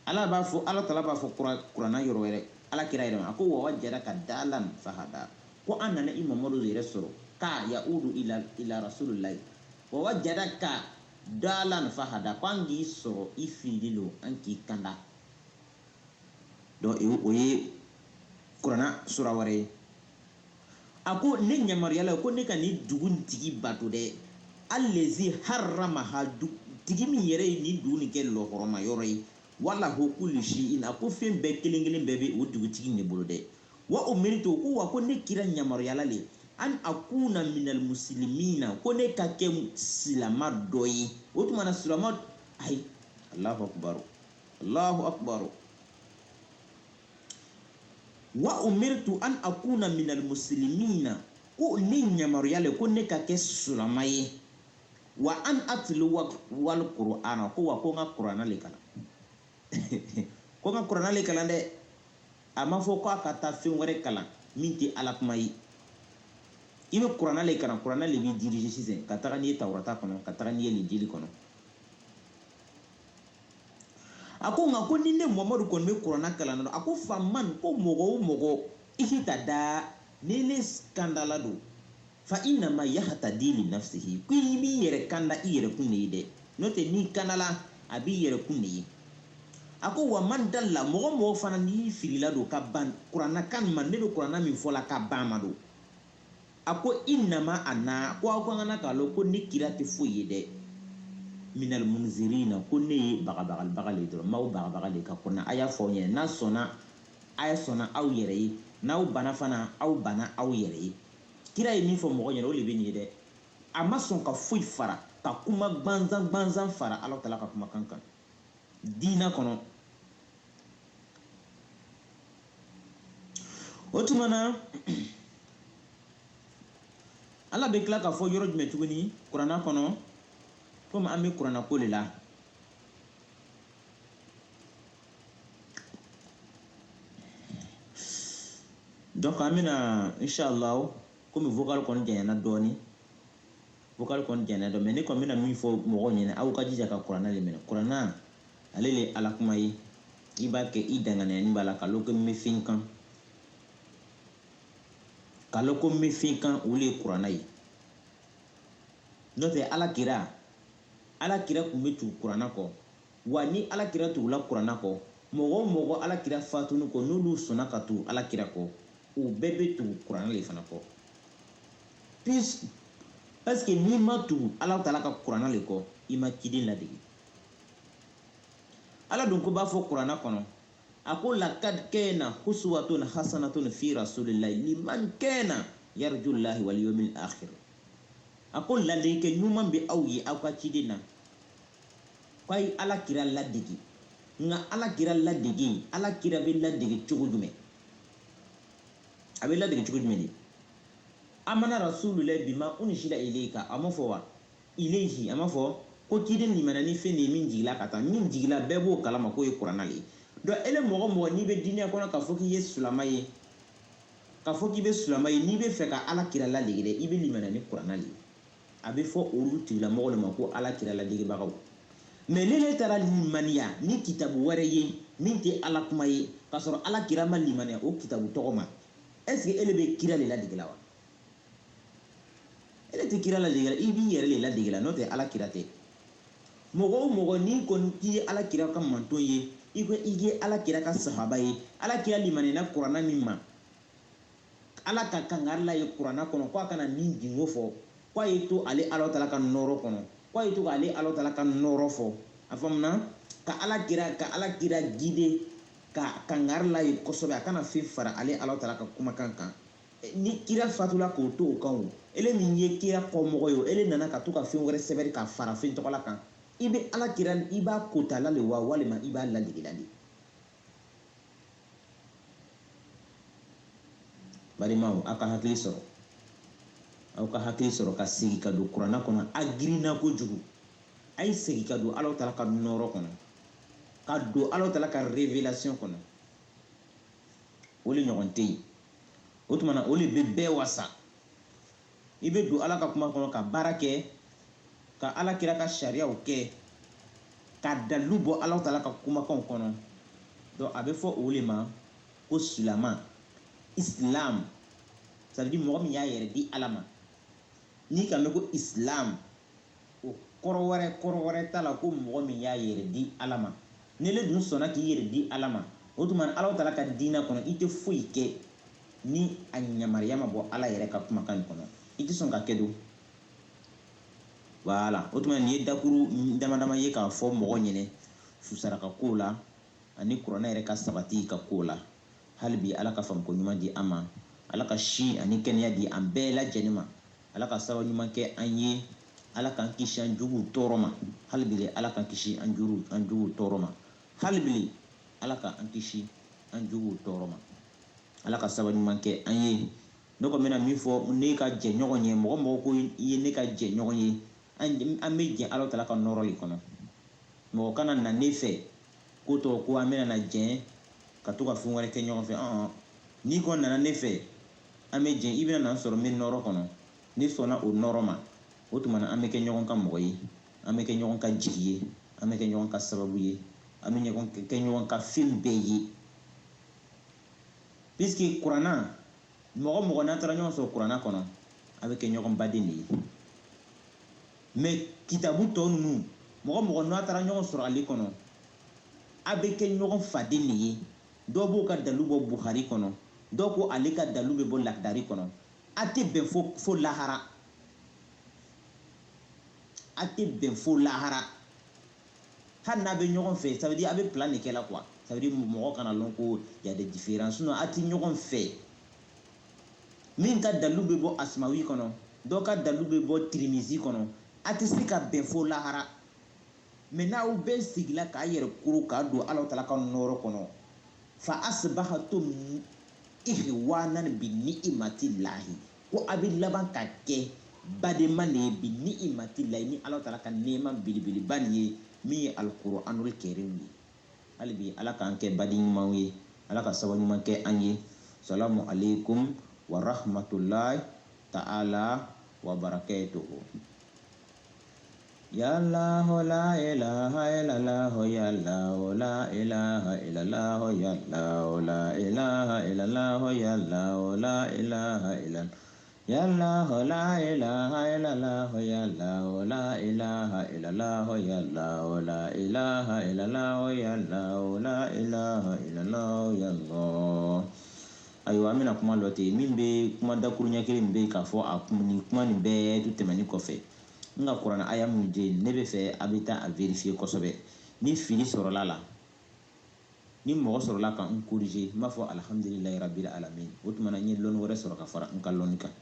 Allah ta'ala b'a fɔ kuranna yɔrɔ wɛrɛ ala kira yɛrɛ ma a ko wa wajadaka dalan fahada ko an nana i Mamadu yɛrɛ sɔrɔ ka yaudu ila rasulillahi wa wajadaka dalan fahada kwangi soro ifililo anki kanda do oye Qur'ana sura ware ako ne nyamariyala ko ne ka ni dugun tigi bato de allazi harramaha tigi min yɛrɛ ye ni dugu nin kɛ lɔhɔrɔma yɔrɔ ye wala ho kulli shay'in ako fɛn bɛɛ kelen kelen bɛɛ bɛ o dugutigi ne bolo dɛ wa umirtu ko wa ko ne kira nyamariyala le an akuna minal muslimina ko ne ka kɛ silama dɔ ye o tuma na silama ay Allahu akbar wa umirtu an akuna minal muslimina ko ne nyamariyale ko ne ka kɛ silama ye wa an atlu wal qur'ana ko wa ko nga qur'ana le kala ko nga qur'ana le kala de ama fo ko aka ta fen wɛrɛ kalan min tɛ ala kuma ye i bɛ qur'ana le kalan qur'ana le b'i dirige sisan ka taga n'i ye tawrata kɔnɔ ka taga n'i ye linjili kɔnɔ a ko nka ko ni ne Muhamadu kɔni bɛ qur'ana kalan na a ko faman ko mɔgɔ o mɔgɔ i k'i ta da ni ne skandala don fa inama yahtadi li nafsihi ko i b'i yɛrɛ kanda i yɛrɛ kun de ye dɛ n'o tɛ n'i kandala a b'i yɛrɛ kun de ye a ko wa man dalla mɔgɔ mɔgɔ fana n'i filila don ka ban kuranna kan ma ne bɛ kuranna min fɔ la ka ban ma don a ko innama ana ko aw kan kana k'a lɔn ko ne kira tɛ foyi ye dɛ minal munzirina ko ne ye bagabaga le dɔrɔn m'aw bagabaga le ka kɔnɔ a y'a fɔ aw ɲɛna n'a sɔnna a ye sɔnna aw yɛrɛ ye n'aw bana fana aw bana aw yɛrɛ ye kira ye min fɔ mɔgɔ ɲɛna o de bɛ nin ye dɛ a ma sɔn ka foyi fara ka kuma gbanzan fara Ala tala ka kumakan kan diina kɔnɔ o tuma na Ala bɛ tila ka fɔ yɔrɔ jumɛn tuguni kuranna kɔnɔ komi an bɛ kuranna ko de la donc an bɛna inshallah komi vocal kɔni janyana dɔɔni mais ne kɔni bɛna min fɔ mɔgɔw ɲɛna aw ka jija ka kuranna de minɛ kuranna ale le Ala kuma ye i b'a kɛ i danganiyani b'a la ka lɔn ko n bɛ fɛn kan ka lɔn ko n bɛ fɛn kan o le ye kuranna ye n'o tɛ Ala kira kun bɛ tugu kuranna kɔ wa ni Ala kira tugula kuranna kɔ mɔgɔ o mɔgɔ Ala kira fatuni kɔ n'olu sɔnna ka tugu Ala kira kɔ o bɛɛ bɛ tugu kuranna le fana kɔ parce que n'i ma tugu Ala tala ka kuranna le kɔ i ma ciden ladege Ala dun ko b'a fɔ kuranna kɔnɔ a ko lakad kana uswatun hasanatun fi rasulillahi liman kana yarjullahi wal yawmil akhir a ko ladege ɲuman bɛ aw ye aw ka ciden na ko a ye Ala kira ladege nka Ala kira ladege Ala kira bɛ ladege cogo jumɛn a bɛ ladege cogo jumɛn de amana rasulillahi bima unsila ilayka a ma fɔ wa ilayhi a ma fɔ ko ciden limana ni fɛn de ye min jigila ka taa min jigila bɛɛ b'o kalama k'o ye kuranna le ye donc ele mɔgɔ mɔgɔ n'i bɛ diinɛ kɔnɔ k'a fɔ k'i ye sulama ye n'i bɛ fɛ ka Ala kira ladege dɛ i bɛ limana ni kuranna le ye a bɛ fɔ olu tigilamɔgɔw de ma ko Ala kira ladegebagaw mais n'ele taara limaniya ni kitabu wɛrɛ ye min tɛ Ala kuma ye k'a sɔrɔ Ala kira ma limaniya o kitabu tɔgɔ ma est ce que ele bɛ kira le ladege la wa ele tɛ kira ladege la i b'i yɛrɛ le ladege la n'o tɛ Ala kira tɛ mɔgɔ o mɔgɔ n'i kɔni k'i ye Ala kira ka manton ye i ko i ye Ala kira ka sahaba ye Ala kira limaniyana kuranna min ma Ala ka kangari la ye kuranna kɔnɔ ko a kana nin dingo fɔ ko a ye to ale Ala tala ka nɔɔrɔ kɔnɔ ko a ye to k'ale Ala tala ka nɔɔrɔ fɔ a faamuna ka Ala kira guider ka kangari la ye kosɛbɛ a kana fɛn fara ale Ala tala ka kumakan kan ni kira fatula k'o to o kan o ele min ye kira kɔmɔgɔ ye o ele nana ka to ka fɛn wɛrɛ sɛbɛri ka fara fɛn tɔgɔla kan i bɛ Ala kira i b'a kotala le wa walima i b'a ladegela de balimaw aw ka hakili sɔrɔ ka segin ka don kuranna kɔnɔ a girinna kojugu a ye segin ka don Ala tala ka nɔɔrɔ kɔnɔ ka don Ala tala ka révélation kɔnɔ o le ɲɔgɔn tɛ yen o tuma na o le bɛ bɛɛ wasa i bɛ don Ala ka kuma kɔnɔ ka baara kɛ ka Ala kira ka sariyaw kɛ ka dalilu bɔ Ala tala ka kumakanw kɔnɔ donc a bɛ fɔ o le ma ko silama islam ça veut dire mɔgɔ min y'a yɛrɛ di Ala ma n'i ka mɛn ko islam o kɔrɔ wɛrɛ t'a la ko mɔgɔ min y'a yɛrɛ di ala ma ni le dun sɔnna k'i yɛrɛ di ala ma o tuma ala taala ka diinɛ kɔnɔ i tɛ foyi kɛ ni a yamaruya ma bɔ ala yɛrɛ ka kumakan in kɔnɔ i tɛ sɔn ka kɛ don wala o tuma nin ye dakuru dama dama ye k'a fɔ mɔgɔ ɲɛnɛ susara ka ko la ani kuranɛ yɛrɛ ka sabati ka ko la hali bi ala ka faamuyako ɲuman di an ma ala ka si ani kɛnɛya di an bɛɛ lajɛlen ma ala ka sababu ɲuman kɛ an ye ala k'an kisi an juguw tɔɔrɔ ma hali bi ala k'an kisi an juguw tɔɔrɔ ma hali bi ala k'an kisi an juguw tɔɔrɔ ma ala ka sababu ɲuman kɛ an ye ne ko bɛna min fɔ ne ka jɛ ɲɔgɔn ye mɔgɔ ko i ye ne ka jɛ ɲɔgɔn ye an bɛ jɛ ala taala ka nɔrɔ de kɔnɔ mɔgɔ kana na ne fɛ ko tɔ ko an bɛna na jɛ ka to ka fɛn wɛrɛ kɛ ɲɔgɔn fɛ n'i kɔni nana ne fɛ an bɛ jɛ i bɛna na sɔrɔ n bɛ nɔrɔ kɔnɔ ne sɔnna o nɔrɔ ma o tuma an bɛ kɛ ɲɔgɔn ka mɔgɔ ye an bɛ kɛ ɲɔgɔn ka jigi ye an bɛ kɛ ɲɔgɔn ka sababu ye an bɛ kɛ ɲɔgɔn ka fɛn bɛɛ ye puisque kuranna mɔgɔ n'a taara ɲɔgɔn sɔrɔ kuranna kɔnɔ a bɛ kɛ ɲɔgɔn baden de ye mais kitabu tɔ ninnu mɔgɔ n'a taara ɲɔgɔn sɔrɔ ale kɔnɔ a bɛ kɛ ɲɔgɔn faden de ye dɔw b'o ka dalu bɔ Buhari kɔnɔ dɔw ko ale ka dalu bɛ bɔ Lakidari kɔnɔ a tɛ bɛn fo lahara a tɛ bɛn fo lahara hali n'a bɛ ɲɔgɔn fɛ ça veut dire a bɛ plan de kɛ la quoi ça veut dire mɔgɔ kana lɔn ko y a des différences sinon a tɛ ɲɔgɔn fɛ min ka dalu bɛ bɔ Asmawi kɔnɔ dɔw ka dalu bɛ bɔ Tirimizi kɔnɔ a tɛ se ka bɛn fo lahara mais n'aw bɛɛ sigila k'a yɛrɛ kuru k'a don ala taala ka nɔrɔ kɔnɔ fa asbahatum ihwanan bi ni'matillahi ko a bɛ laban ka kɛ badenma de ye bi ni'matillahi ni ala taala ka nɛɛma belebeleba nin ye min ye alikuranul kɛrim ye hali bi ala k'an kɛ baden ɲumanw ye ala ka sababu ɲuman kɛ an ye salamu alaikum wa rahmatullahi ta'ala wa barakatuhu. Ya Allah la ilaha illallah ya Allah la ilaha illallah ya Allah la ilaha illallah ya Allah la ilaha illallah ya Allah la ilaha illallah ya Allah la ilaha illallah ya Allah la ilaha illallah ya Allah la ilaha illallah ya Allah. Ayiwa an bɛna kuma dɔ ten min bɛ kuma dakuru ɲɛ kelen min bɛ k'a fɔ a kuma nin bɛɛ tɛmɛnen kɔfɛ n ka kuranɛ aya min je ne bɛ fɛ a bɛ taa a vérifier kosɛbɛ ni fili sɔrɔla la ni mɔgɔ sɔrɔla ka n corriger n b'a fɔ alhamdulilayi rabbil alamin o tuma na n ye lɔnni wɛrɛ sɔrɔ ka fara n ka lɔnni kan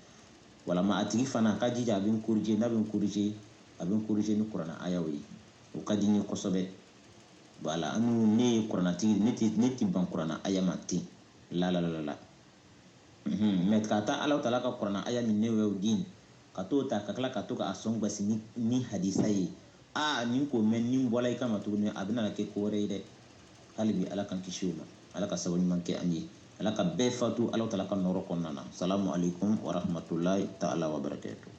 walama a tigi fana a ka jija a bɛ n corriger n'a bɛ n corriger a bɛ n corriger ni kuranɛ ayaw ye o ka di n ye kosɛbɛ voilà ne ye kuranɛtigi ne tɛ ban kuranɛ aya ma ten la mais ka taa ala taala ka kuranɛ aya min ne y'o di ka t'o ta ka tila ka to k'a sɔn gasi ni hadisa ye nin ko mɛn ni bɔla i kama tuguni a bɛna kɛ ko wɛrɛ ye dɛ hali bi ala k'an kisi o ma ala ka sababu ɲuman kɛ an ye ala ka bɛɛ fatu ala taala ka nɔrɔ kɔnɔna na salamu alaikum wa rahmatulahi ta'ala wa barakatuh.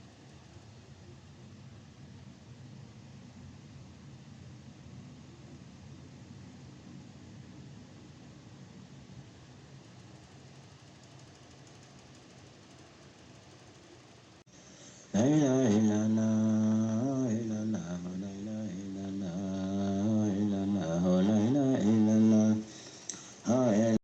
La ilaha illallah